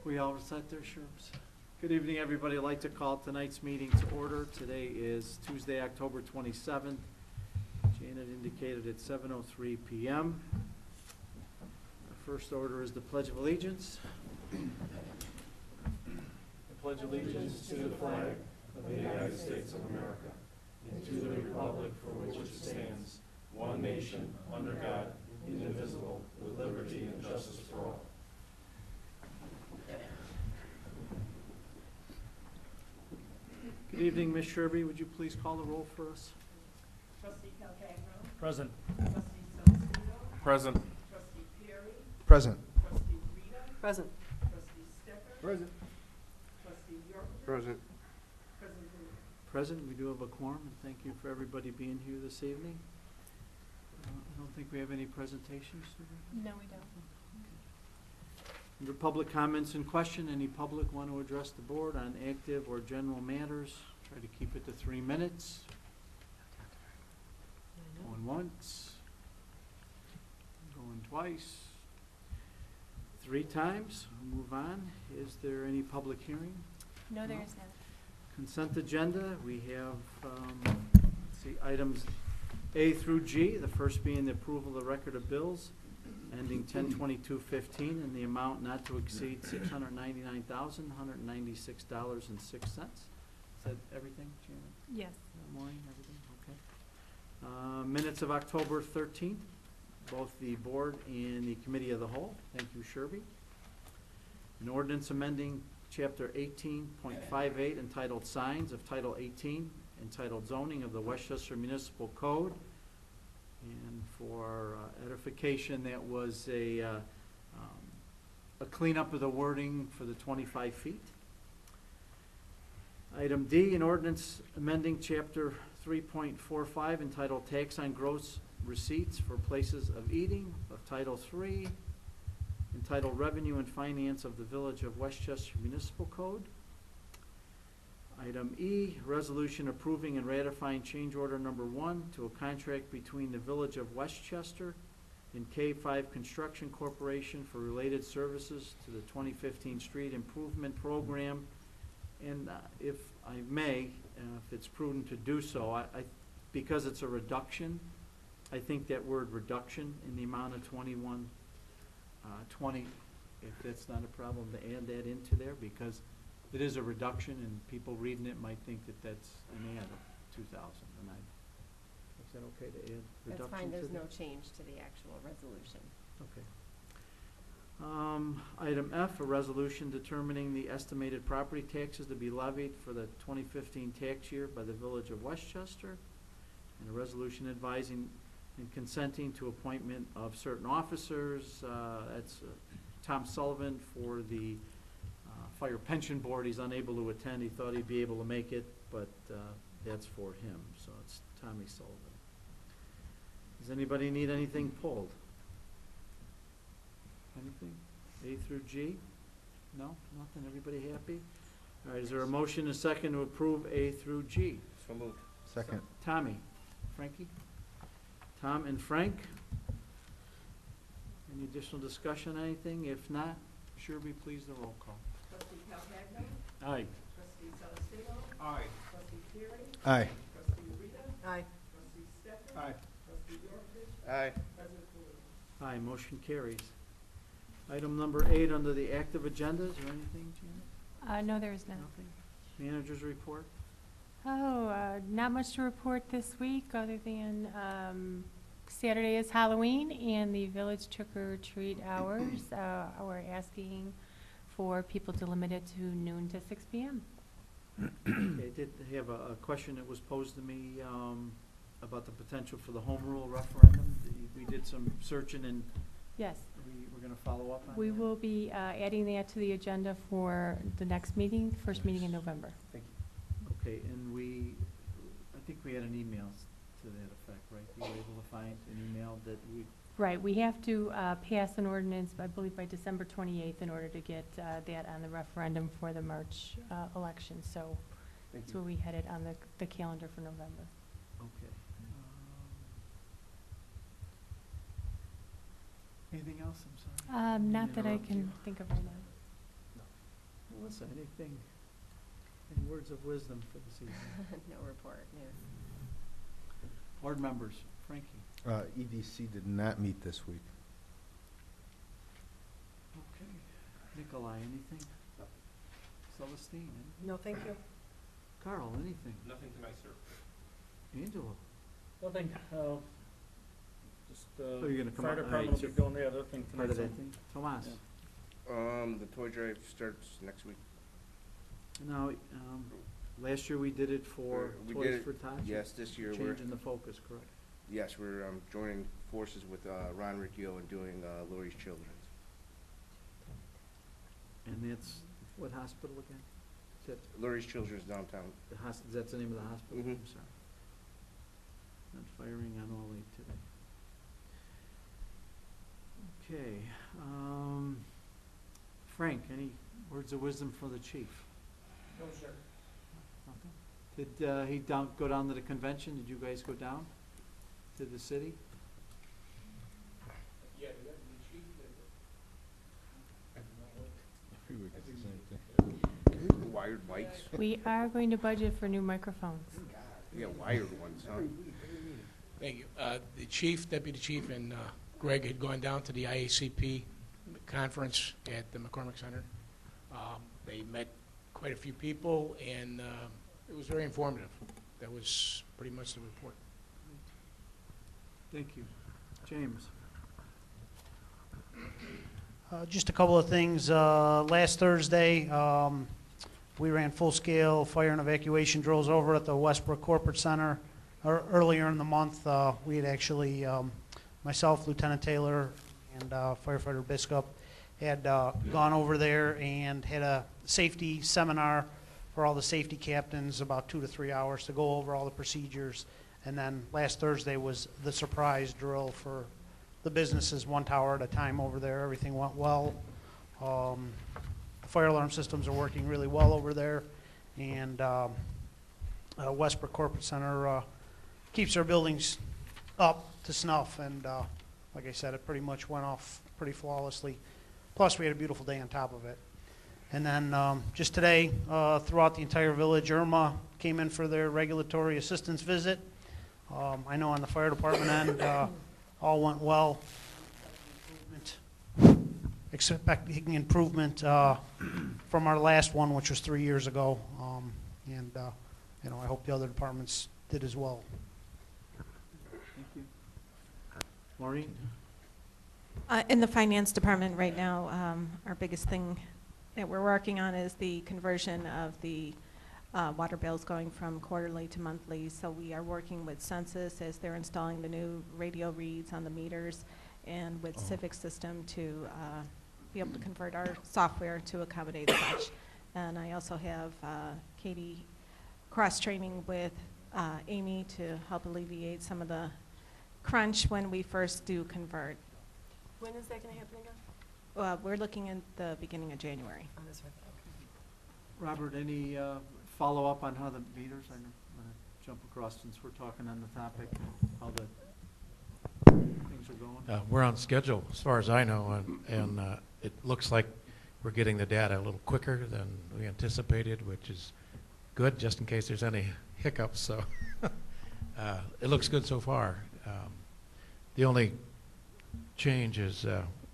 We all set their shrooms. Good evening, everybody. I'd like to call tonight's meeting to order. Today is Tuesday, October 27th. Janet indicated it's 7:03 p.m. The first order is the Pledge of Allegiance. I pledge allegiance to the flag of the United States of America and to the republic for which it stands, one nation, under God, indivisible, with liberty and justice for all. Good evening, Ms. Sherby. Would you please call the roll for us? Trustee Calcagno. Present. Trustee Celestino. Present. Trustee Perry. Present. Trustee Rita. Present. Trustee Stecker. Present. Trustee York. Present. President Bowie. Present. We do have a quorum, and thank you for everybody being here this evening. I don't think we have any presentations. Do we? No, we don't. Under public comments and question, any public want to address the board on active or general matters? Try to keep it to 3 minutes. Going once. Going twice. 3 times. We'll move on. Is there any public hearing? No, there is none. Consent agenda, we have, let's see, items A through G, the first being the approval of the record of bills ending 10/22/15 in the amount not to exceed $699,196.06. Is that everything, Janet? Yes. Maureen, everything? Okay. Minutes of October 13th, both the board and the committee of the whole. Thank you, Sherby. An ordinance amending Chapter 18.58 entitled Signs of Title 18 entitled Zoning of the Westchester Municipal Code. And for edification, that was a cleanup of the wording for the 25 feet. Item D, an ordinance amending Chapter 3.45 entitled Tax on Gross Receipts for Places of Eating of Title 3, entitled Revenue and Finance of the Village of Westchester Municipal Code. Item E, resolution approving and ratifying change order number 1 to a contract between the Village of Westchester and K5 Construction Corporation for related services to the 2015 Street Improvement Program. And if I may, if it's prudent to do so, because it's a reduction, I think that word reduction in the amount of 20, if that's not a problem to add that into there, because it is a reduction and people reading it might think that that's an add of 2,000. And is that okay to add reduction? That's fine. There's to no that? change to the actual resolution. Okay. Item F, a resolution determining the estimated property taxes to be levied for the 2015 tax year by the Village of Westchester, and a resolution advising and consenting to appointment of certain officers. That's Tom Sullivan for the Fire Pension Board. He's unable to attend. He thought he'd be able to make it, but that's for him. So it's Tommy Sullivan. Does anybody need anything pulled? Anything? A through G? No? Nothing? Everybody happy? All right, is there a motion and a second to approve A through G? So moved. Second. Tommy? Frankie? Tom and Frank? Any additional discussion on anything? If not, Sherby, please the roll call. Trustee Calcagno. Aye. Trustee Celestino. Aye. Trustee Perry. Aye. Trustee Rita. Aye. Trustee Stecker. Aye. Trustee York. Aye. President Bowie. Aye, motion carries. Item number 8 under the active agenda. Is there anything, Janet? No, there is none. Nothing? Manager's report? Oh, not much to report this week other than Saturday is Halloween and the village trick-or-treat hours. We're asking for people to limit it to noon to 6 p.m. I did have a question that was posed to me about the potential for the home rule referendum. We did some searching and Yes. we're going to follow up on We that. will be adding that to the agenda for the next meeting, first meeting in November. Thank you. Okay, and I think we had an email to that effect, right? You were able to find an email that we... Right, we have to pass an ordinance, I believe, by December 28th in order to get that on the referendum for the March election. So Thank that's you. where we had it on the calendar for November. Okay. Anything else? I'm sorry. Not that I Interrupt can you. think of right now. Melissa, anything, any words of wisdom for this evening? No report, news. Board members, Frankie. EDC did not meet this week. Okay. Nikolai, anything? Celestine, anything? No, thank you. Carl, anything? Nothing to my sir. Angelo? Nothing, just, So you're gonna come fire up- department will be alright, doing the other thing Part tonight. of that so- thing? Tomas? Yeah. The toy drive starts next week. Now, last year we did it for We Toys did it- for Tots? Yes, this year we're, Changing the focus, correct? yes, we're joining forces with Ron Riccio and doing Lori's Children's. And that's, what hospital again? Is that Lori's Children's downtown. the that's the name of the hospital? Mhm. I'm sorry. Not firing on all eight today. Okay, Frank, any words of wisdom for the chief? No, sir. Nothing? Did he go down to the convention? Did you guys go down to the city? Yeah, the chief Every week it's the same thing. Wired mics? We are going to budget for new microphones. Yeah, wired ones, huh? Thank you. The chief, deputy chief, and Greg had gone down to the IACP conference at the McCormick Center. They met quite a few people, and it was very informative. That was pretty much the report. Thank you. James? Just a couple of things. Last Thursday, we ran full-scale fire and evacuation drills over at the Westbrook Corporate Center. Earlier in the month, we had actually, myself, Lieutenant Taylor, and firefighter Biscup had gone over there and had a safety seminar for all the safety captains, about 2 to 3 hours to go over all the procedures. And then last Thursday was the surprise drill for the businesses, 1 tower at a time over there. Everything went well. Fire alarm systems are working really well over there. And Westbrook Corporate Center keeps their buildings up to snuff. And like I said, it pretty much went off pretty flawlessly. Plus, we had a beautiful day on top of it. And then just today, throughout the entire village, Irma came in for their regulatory assistance visit. I know on the fire department end, all went well. Expecting improvement from our last one, which was 3 years ago. And you know, I hope the other departments did as well. Thank you. Maureen? In the finance department right now, our biggest thing that we're working on is the conversion of the water bills going from quarterly to monthly. So we are working with Census as they're installing the new radio reads on the meters, and with Civic System to be able to convert our software to accommodate such. And I also have Katie cross-training with Amy to help alleviate some of the crunch when we first do convert. When is that gonna happen again? We're looking at the beginning of January. Oh, that's right, okay. Robert, any follow-up on how the meters, I'm going to jump across since we're talking on the topic, how the things are going? We're on schedule, as far as I know, and it looks like we're getting the data a little quicker than we anticipated, which is good, just in case there's any hiccups. So it looks good so far. The only change is,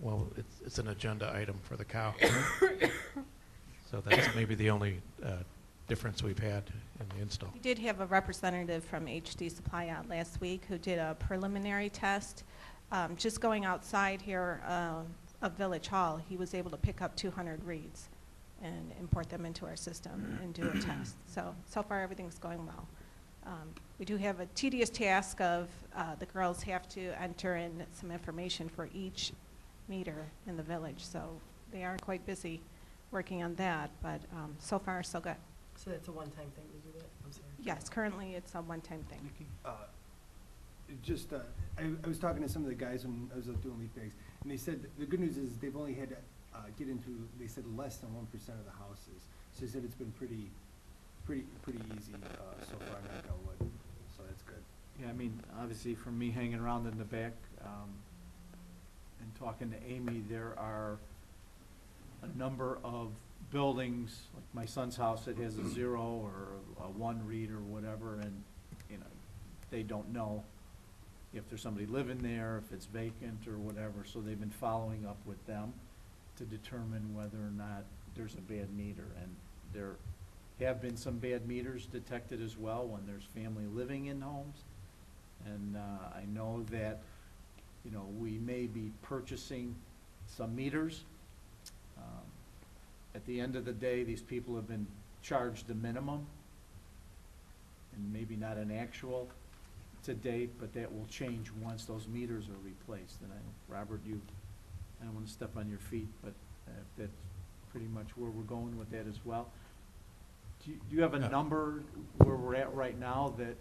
well, it's an agenda item for the cow. So that's maybe the only difference we've had in the install. We did have a representative from HD Supply out last week who did a preliminary test. Just going outside here of Village Hall, he was able to pick up 200 reads and import them into our system and do a test. So far everything's going well. We do have a tedious task of the girls have to enter in some information for each meter in the village. So they are quite busy working on that, but so far so good. So that's a one-time thing to do that? I'm sorry. Yes, currently it's a one-time thing. Nikki? I was talking to some of the guys when I was out doing leaf bags, and they said the good news is they've only had to get into, they said, less than 1% of the houses. So they said it's been pretty easy so far, knock on wood. So that's good. Yeah, I mean, obviously, from me hanging around in the back and talking to Amy, there are a number of buildings, like my son's house that has a 0 or a 1 read or whatever, and, you know, they don't know if there's somebody living there, if it's vacant or whatever, so they've been following up with them to determine whether or not there's a bad meter. And there have been some bad meters detected as well when there's family living in homes. And I know that, you know, we may be purchasing some meters. At the end of the day, these people have been charged a minimum, and maybe not an actual to date, but that will change once those meters are replaced. And Robert, I don't want to step on your feet, but that's pretty much where we're going with that as well. Do you have a number where we're at right now that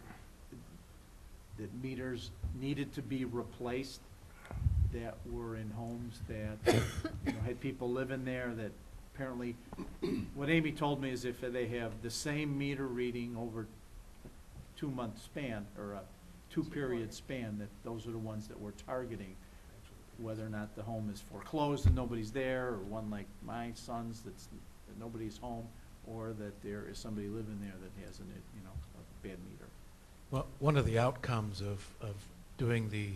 meters needed to be replaced, that were in homes that, you know, had people living there that apparently, what Amy told me is if they have the same meter reading over a 2-month span, or a 2-period span, that those are the ones that we're targeting, whether or not the home is foreclosed and nobody's there, or one like my son's that nobody's home, or that there is somebody living there that has you know, a bad meter. Well, one of the outcomes of doing the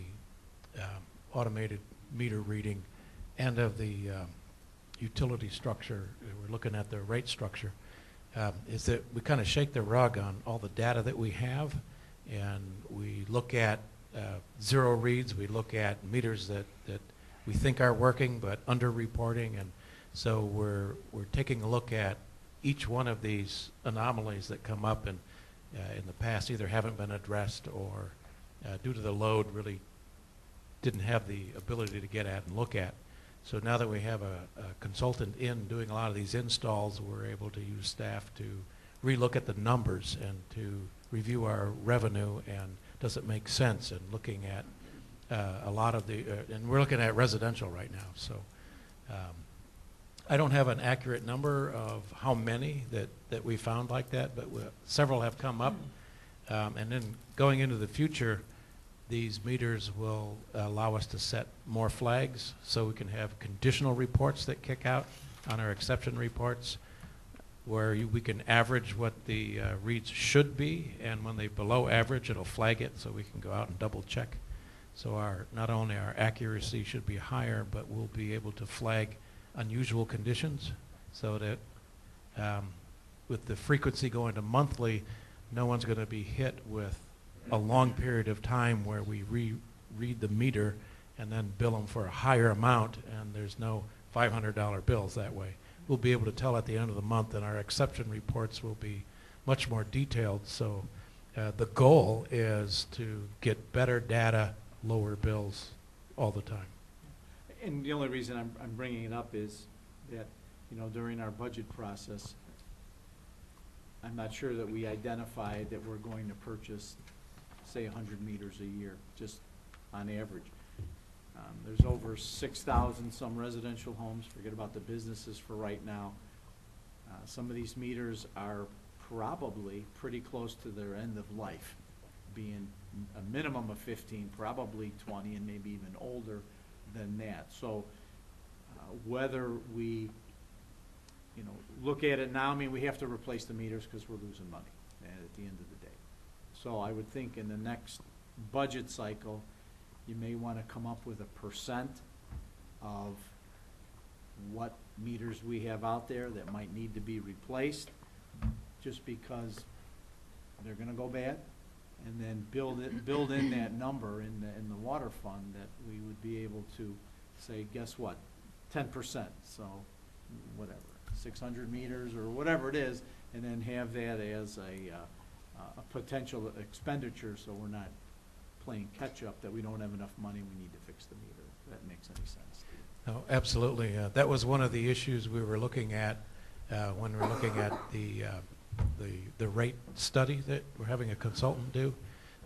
automated meter reading and of the utility structure, we're looking at the rate structure, is that we kind of shake the rug on all the data that we have, and we look at 0 reads, we look at meters that we think are working but underreporting, and so we're taking a look at each one of these anomalies that come up and in the past either haven't been addressed or due to the load really didn't have the ability to get at and look at. So now that we have a consultant in doing a lot of these installs, we're able to use staff to relook at the numbers and to review our revenue and does it make sense, and looking at a lot of the, and we're looking at residential right now. So I don't have an accurate number of how many that we found like that, but several have come up. And then going into the future, these meters will allow us to set more flags so we can have conditional reports that kick out on our exception reports, where we can average what the reads should be, and when they below average, it'll flag it so we can go out and double check. So not only our accuracy should be higher, but we'll be able to flag unusual conditions, so that with the frequency going to monthly, no one's going to be hit with a long period of time where we read the meter and then bill them for a higher amount, and there's no $500 bills that way. We'll be able to tell at the end of the month, and our exception reports will be much more detailed. So the goal is to get better data, lower bills all the time. And the only reason I'm bringing it up is that, you know, during our budget process, I'm not sure that we identified that we're going to purchase, say, 100 meters a year, just on average. There's over 6,000 some residential homes, forget about the businesses for right now. Some of these meters are probably pretty close to their end of life, being a minimum of 15, probably 20, and maybe even older than that. So whether we, you know, look at it now, I mean, we have to replace the meters because we're losing money at the end of the day. So I would think in the next budget cycle, you may want to come up with a % of what meters we have out there that might need to be replaced, just because they're going to go bad, and then build in that number in the water fund that we would be able to say, guess what, 10%, so whatever, 600 meters or whatever it is, and then have that as a potential expenditure, so we're not playing catch up that we don't have enough money, we need to fix the meter. If that makes any sense to you. No, absolutely. That was one of the issues we were looking at when we were looking at the rate study that we're having a consultant do.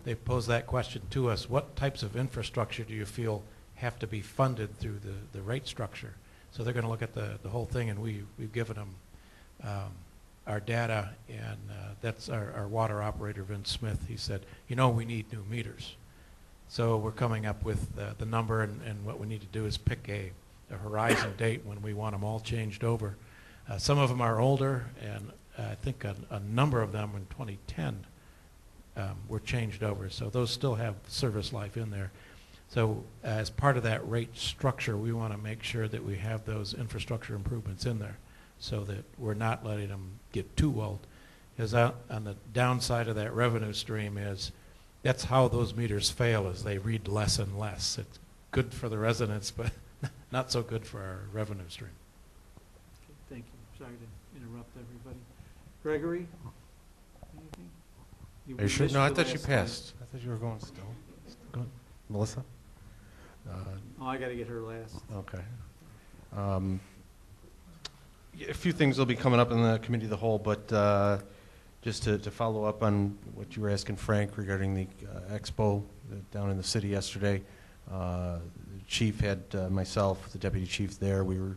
They posed that question to us: what types of infrastructure do you feel have to be funded through the rate structure? So they're going to look at the whole thing, and we've given them our data, and that's our water operator, Vince Smith. He said, you know, we need new meters. So we're coming up with the number, and what we need to do is pick a horizon date when we want them all changed over. Some of them are older, and I think a number of them in 2010 were changed over, so those still have service life in there. So as part of that rate structure, we want to make sure that we have those infrastructure improvements in there so that we're not letting them get too old. Because on the downside of that revenue stream is that's how those meters fail, is they read less and less. It's good for the residents, but not so good for our revenue stream. Okay, thank you. Sorry to interrupt everybody. Gregory? Anything? Are you sure? missed No, I your thought you last time. passed. I thought you were going still. Go ahead. Melissa? Oh, I got to get her last. Okay. A few things will be coming up in the committee of the whole, but just to follow up on what you were asking Frank regarding the expo down in the city yesterday. The chief had myself, the deputy chief there. We were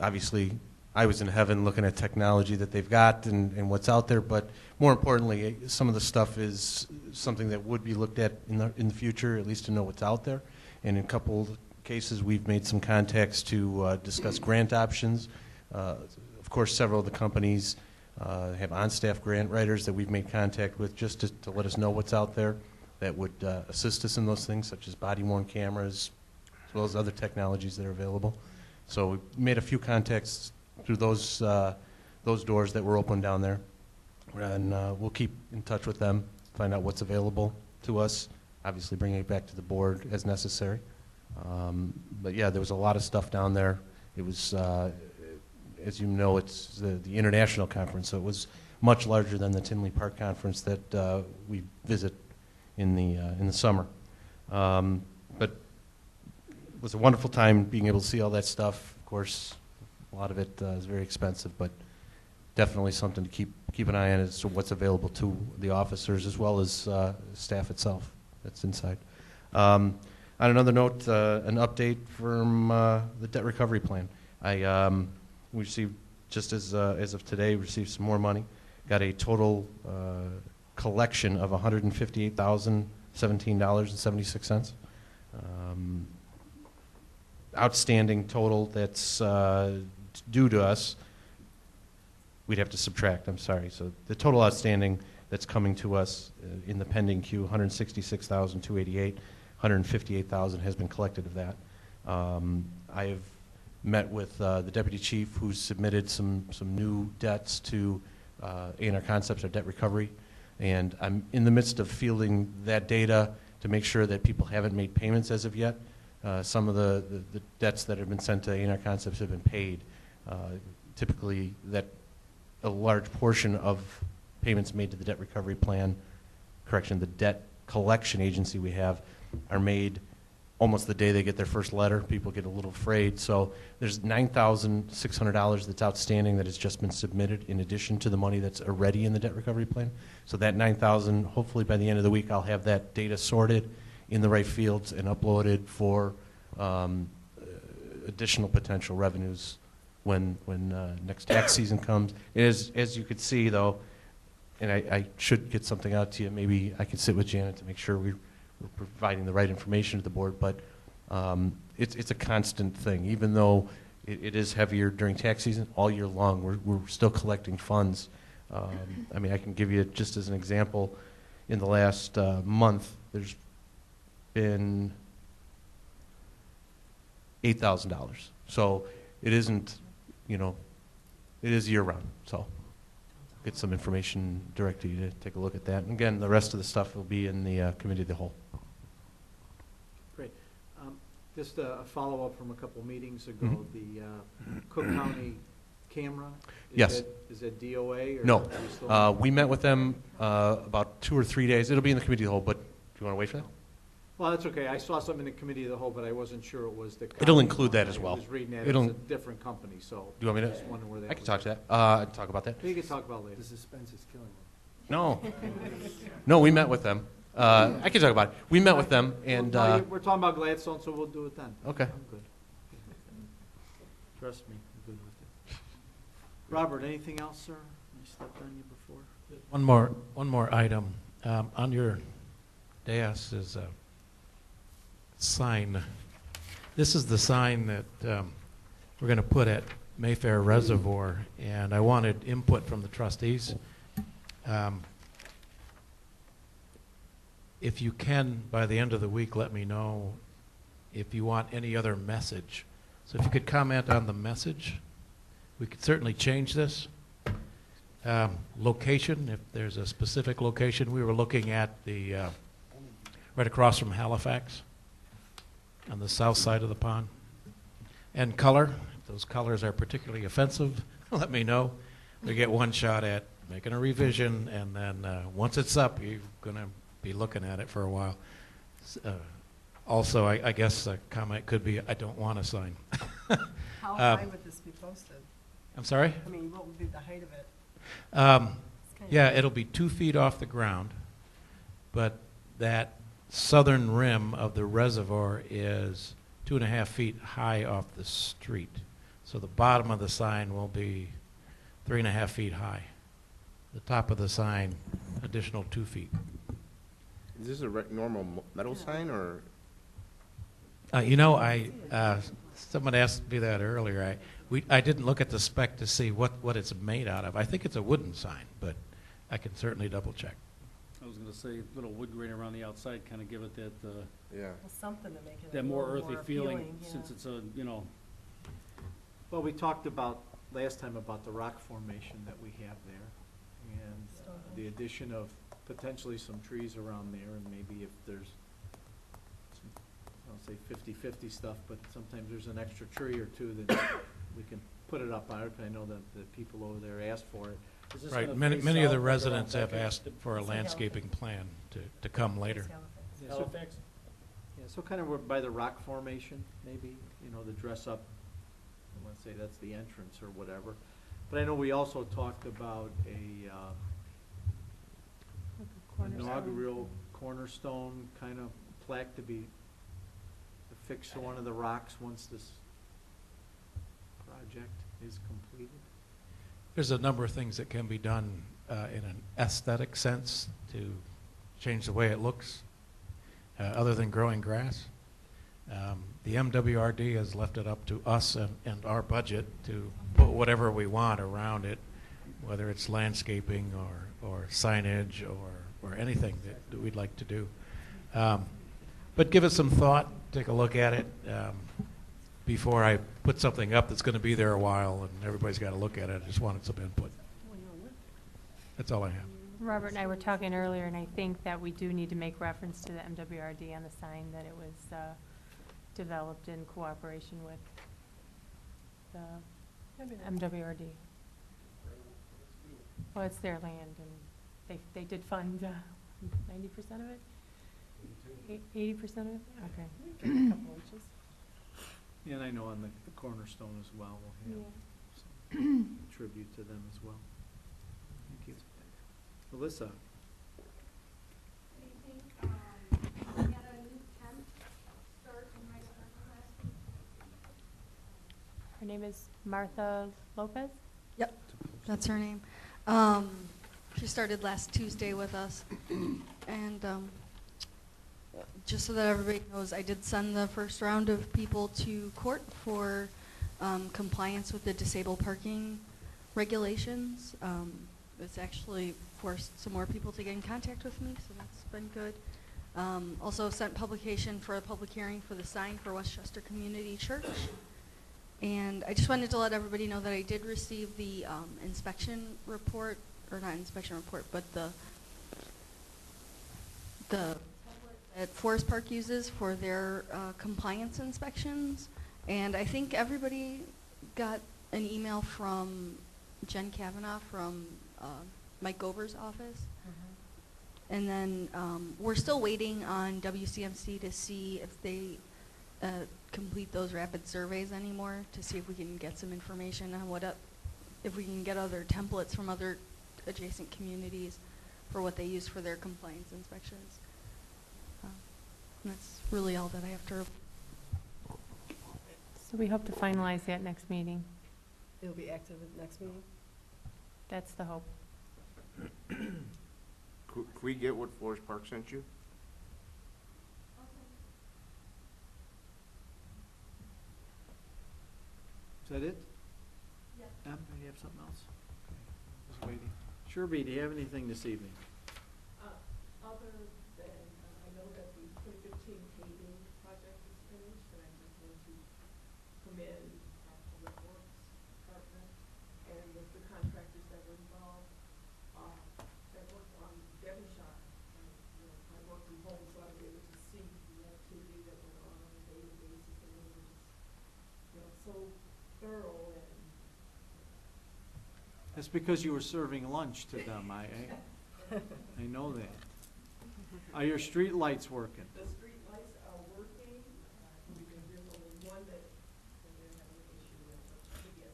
obviously, I was in heaven looking at technology that they've got and what's out there, but more importantly, some of the stuff is something that would be looked at in the future, at least to know what's out there. And in a couple of cases, we've made some contacts to discuss grant options. Of course, several of the companies have on-staff grant writers that we've made contact with just to let us know what's out there that would assist us in those things, such as body-worn cameras, as well as other technologies that are available. So we made a few contacts through those doors that were open down there, and we'll keep in touch with them, find out what's available to us, obviously bringing it back to the board as necessary. But yeah, there was a lot of stuff down there. It was, as you know, it's the international conference, so it was much larger than the Tinley Park conference that we visit in the summer. But it was a wonderful time being able to see all that stuff. Of course, a lot of it is very expensive, but definitely something to keep an eye on as to what's available to the officers as well as staff itself that's inside. On another note, an update from the debt recovery plan. We received, just as of today, received some more money. Got a total collection of $158,017.76. Outstanding total that's due to us, we'd have to subtract, I'm sorry. So the total outstanding that's coming to us in the pending queue, $166,288, $158,000 has been collected of that. I have met with the deputy chief who's submitted some new debts to A&R Concepts, our debt recovery, and I'm in the midst of fielding that data to make sure that people haven't made payments as of yet. Some of the debts that have been sent to A&R Concepts have been paid. Typically, that a large portion of payments made to the debt recovery plan, the debt collection agency we have, are made almost the day they get their first letter. People get a little afraid. So there's $9,600 that's outstanding that has just been submitted in addition to the money that's already in the debt recovery plan. So that $9,000, hopefully by the end of the week, I'll have that data sorted in the right fields and uploaded for additional potential revenues when next tax season comes. As you could see, though, and I should get something out to you, maybe I can sit with Janet to make sure we're providing the right information to the board, but it's a constant thing. Even though it is heavier during tax season, all year long, we're still collecting funds. I mean, I can give you, just as an example, in the last month, there's been $8,000. So it isn't, it is year-round. So get some information direct to you to take a look at that. And again, the rest of the stuff will be in the committee of the whole. Great. Just a follow-up from a couple meetings ago, the Cook County camera? Yes. Is it DOA? Or No. are you still- We met with them about 2 or 3 days. It'll be in the committee of the whole, but do you want to wait for that? Well, that's okay. I saw something in the committee of the whole, but I wasn't sure it was the. It'll county include one. that as well. I was reading that. It'll- It's a different company, so. Do you want me to? Just wondering where that I can was. talk to that. I can talk about that. You can talk about it later. The suspense is killing me. No. No, we met with them. I can talk about it. We met with them, and Well, no, we're talking about Gladstone, so we'll do it then. Okay. I'm good. Trust me, I'm good with it. Robert, anything else, sir? I stepped on you before. One more item. On your dais is a sign. This is the sign that we're going to put at Mayfair Reservoir, and I wanted input from the trustees. If you can, by the end of the week, let me know if you want any other message. So if you could comment on the message, we could certainly change this. Location, if there's a specific location, we were looking at the right across from Halifax on the south side of the pond. And color, if those colors are particularly offensive, let me know. We get one shot at making a revision, and then once it's up, you're going to be looking at it for a while. Also, I guess a comment could be, I don't want a sign. How high would this be posted? I'm sorry? I mean, what would be the height of it? Yeah, it'll be 2 feet off the ground, but that southern rim of the reservoir is 2.5 feet high off the street. So the bottom of the sign will be 3.5 feet high. The top of the sign, additional 2 feet. Is this a normal metal sign, or? Someone asked me that earlier. I didn't look at the spec to see what it's made out of. I think it's a wooden sign, but I can certainly double check. I was gonna say, little wood grain around the outside, kind of give it that, Yeah. Well, something to make it a that more little earthy more feeling, appealing, yeah. since it's a, Well, we talked about, last time, about the rock formation that we have there, and the addition of potentially some trees around there, and maybe if there's, I'll say 50-50 stuff, but sometimes there's an extra tree or two that we can put it up on. I know that the people over there asked for it. is this Right, gonna many face of the south, like residents around have back asked for a It's like landscaping plan to come later. Halifax. Halifax? Yeah, so kind of we're by the rock formation, maybe, the dress up, I want to say that's the entrance or whatever. But I know we also talked about a inaugural cornerstone kind of plaque to be affixed to one of the rocks once this project is completed. There's a number of things that can be done in an aesthetic sense to change the way it looks, other than growing grass. The MWRD has left it up to us and our budget to put whatever we want around it, whether it's landscaping or signage or anything that we'd like to do. But give it some thought, take a look at it before I put something up that's going to be there a while and everybody's got to look at it. I just wanted some input. That's all I have. Robert and I were talking earlier, and I think that we do need to make reference to the MWRD on the sign, that it was developed in cooperation with the MWRD. Well, it's their land, and they did fund 90% of it? 80% of it? Okay. A couple inches. Yeah, and I know on the cornerstone as well, we'll have Yeah. some tribute to them as well. Thank you. Alyssa? Her name is Martha Lopez? Yep, that's her name. She started last Tuesday with us. And just so that everybody knows, I did send the first round of people to court for compliance with the disabled parking regulations. It's actually forced some more people to get in contact with me, so that's been good. Also sent publication for a public hearing for the sign for Westchester Community Church. And I just wanted to let everybody know that I did receive the inspection report, or not inspection report, but the template that Forest Park uses for their compliance inspections. And I think everybody got an email from Jen Kavanaugh from Mike Gover's office. And then we're still waiting on WCMC to see if they complete those rapid surveys anymore, to see if we can get some information on if we can get other templates from other adjacent communities for what they use for their compliance inspections. That's really all that I have to report. So we hope to finalize that next meeting. It'll be active at the next meeting? That's the hope. Could we get what Forest Park sent you? Is that it? Yeah. Em, do you have something else? Okay, just waiting. Sherby, do you have anything this evening? Other than, I know that the 2015 paving project is finished, and I just want to commend our public works department and the contractors that were involved, that worked on Devonshire. I work from home, so I was able to see the activity that went on a daily basis, and it was, so thorough and. That's because you were serving lunch to them, I know that. Are your street lights working? The street lights are working, because there's only one that they're having an issue with, but yes.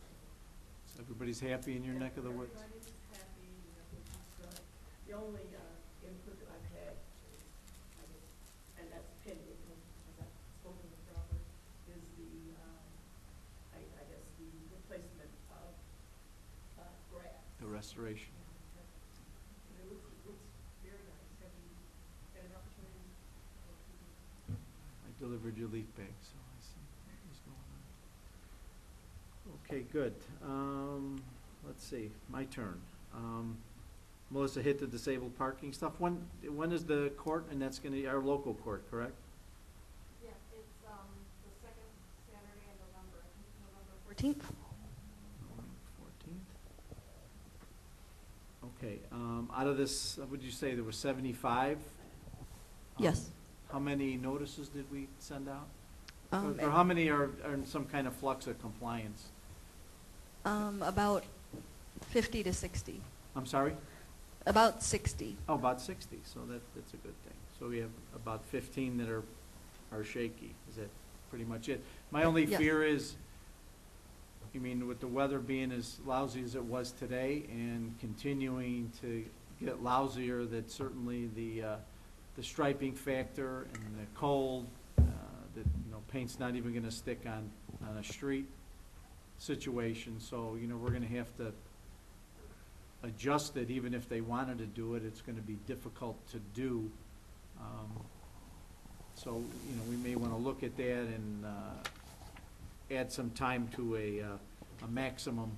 So everybody's happy in your neck of the woods? Everybody's happy, it's done. The only input that I've had is, and that's pending, because I've spoken with Robert, is the, I guess, the replacement of grass. The restoration. And it looks very nice. Have you had an opportunity? I delivered your leaf bag, so I see what's going on. Okay, good. Let's see, my turn. Melissa hit the disabled parking stuff. When is the court? And that's gonna be our local court, correct? Yeah, it's the second Saturday in November, I think November 14th. 14th. Okay, out of this, would you say there were 75? Yes. How many notices did we send out? Um, Or how many are in some kind of flux of compliance? About 50 to 60. I'm sorry? About 60. Oh, about 60, so that's a good thing. So we have about 15 that are shaky. Is that pretty much it? My only Yes. fear is, I mean, with the weather being as lousy as it was today and continuing to get lousier, that certainly the striping factor and the cold, that, paint's not even gonna stick on a street situation. So, we're gonna have to adjust it. Even if they wanted to do it, it's gonna be difficult to do. So, we may wanna look at that and add some time to a maximum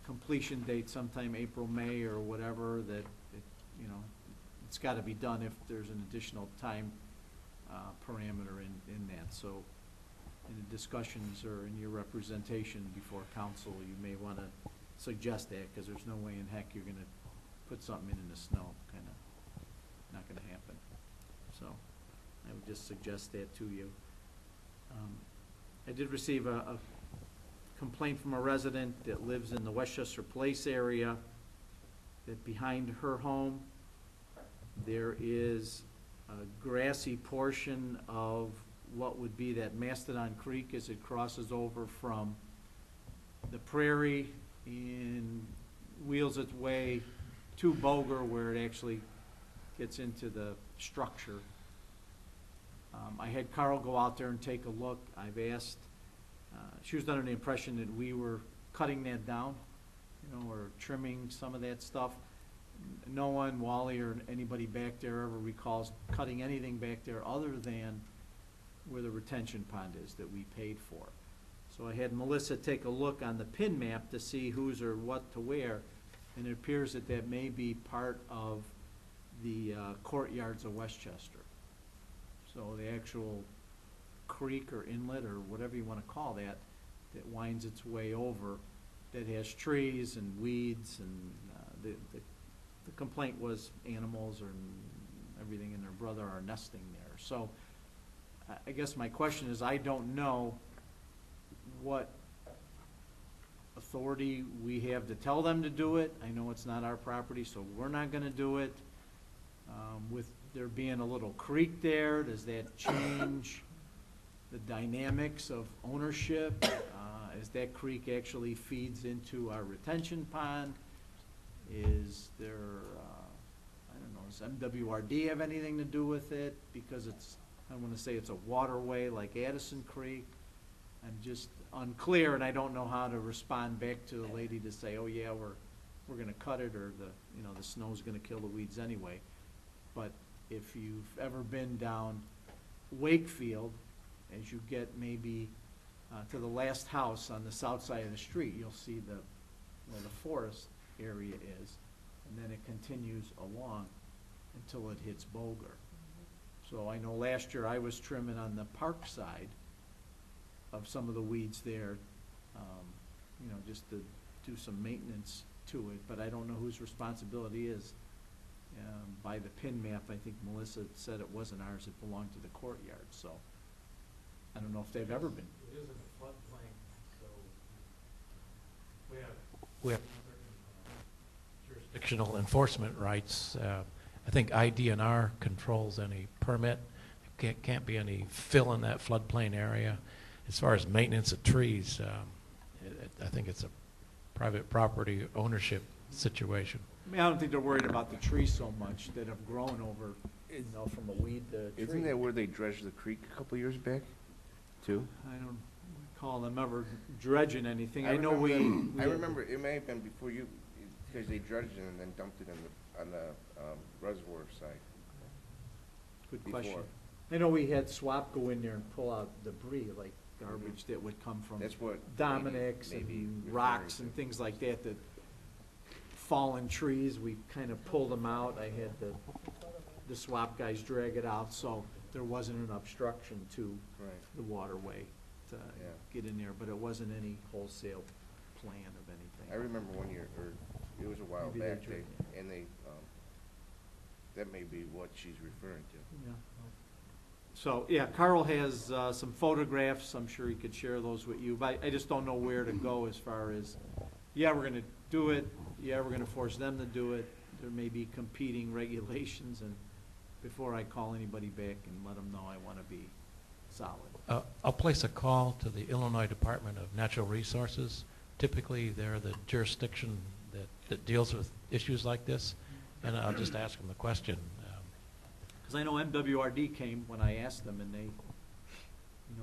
completion date, sometime April, May, or whatever, that, it's gotta be done if there's an additional time parameter in that. So in the discussions or in your representation before council, you may want to suggest that, because there's no way in heck you're going to put something in the snow, kind of not going to happen. So I would just suggest that to you. I did receive a complaint from a resident that lives in the Westchester Place area, that behind her home, there is a grassy portion of what would be that Mastodon Creek as it crosses over from the prairie and wheels its way to Boger, where it actually gets into the structure. I had Carl go out there and take a look. I've asked, she was under the impression that we were cutting that down, or trimming some of that stuff. No one, Wally or anybody back there, ever recalls cutting anything back there other than where the retention pond is that we paid for. So I had Melissa take a look on the pin map to see who's or what to where, and it appears that that may be part of the courtyards of Westchester. So the actual creek or inlet or whatever you want to call that, that winds its way over, that has trees and weeds, and the complaint was animals or everything and their brother are nesting there. So I guess my question is, I don't know what authority we have to tell them to do it. I know it's not our property, so we're not gonna do it. With there being a little creek there, does that change the dynamics of ownership? As that creek actually feeds into our retention pond? Is there, I don't know, does MWRD have anything to do with it? Because it's, I want to say it's a waterway like Addison Creek. I'm just unclear, and I don't know how to respond back to the lady to say, oh yeah, we're gonna cut it, or the snow's gonna kill the weeds anyway. But if you've ever been down Wakefield, as you get maybe to the last house on the south side of the street, you'll see where the forest area is, and then it continues along until it hits Boger. So I know last year I was trimming on the park side of some of the weeds there, just to do some maintenance to it, but I don't know whose responsibility is. By the pin map, I think Melissa said it wasn't ours, it belonged to the courtyard, so I don't know if they've ever been. It is in the floodplain, so we have jurisdictional enforcement rights. I think IDNR controls any permit. Can't be any fill in that floodplain area. As far as maintenance of trees, I think it's a private property ownership situation. I mean, I don't think they're worried about the trees so much that have grown over, from a weed to tree. Isn't that where they dredged the creek a couple years back, too? I don't recall them ever dredging anything. I know I remember, it may have been before you, because they dredged it and then dumped it on the reservoir side. Good before. question. I know we had SWAP go in there and pull out debris, like garbage that would come from That's what Dominic's maybe and referring rocks to. and things like that, that fallen trees, we kind of pulled them out. I had the SWAP guys drag it out, so there wasn't an obstruction to Right. the waterway to Yeah. get in there, but it wasn't any wholesale plan of anything. I remember one year, or it was a while Maybe they back, dredged it. and they, that may be what she's referring to. Yeah. So, yeah, Carl has some photographs, I'm sure he could share those with you, but I just don't know where to go as far as, yeah, we're gonna do it, yeah, we're gonna force them to do it, there may be competing regulations, and before I call anybody back and let them know I wanna be solid. I'll place a call to the Illinois Department of Natural Resources. Typically, they're the jurisdiction that deals with issues like this, and I'll just ask them the question. Because I know MWRD came when I asked them, and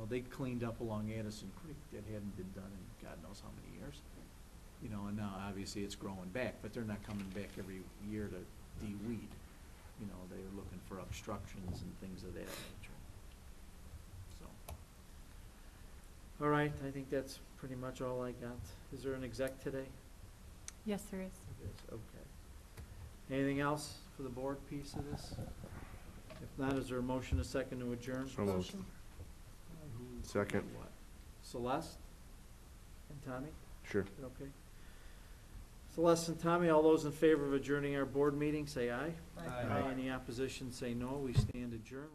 they cleaned up along Addison Creek that hadn't been done in God knows how many years. And now obviously it's growing back, but they're not coming back every year to de-weed. They're looking for obstructions and things of that nature. So, all right, I think that's pretty much all I got. Is there an exec today? Yes, there is. It is, okay. Anything else for the board piece of this? If not, is there a motion, a second to adjourn? So moved. Second. What? Celeste? And Tommy? Sure. Okay. Celeste and Tommy, all those in favor of adjourning our board meeting, say aye. Aye. Any opposition, say no. We stand adjourned.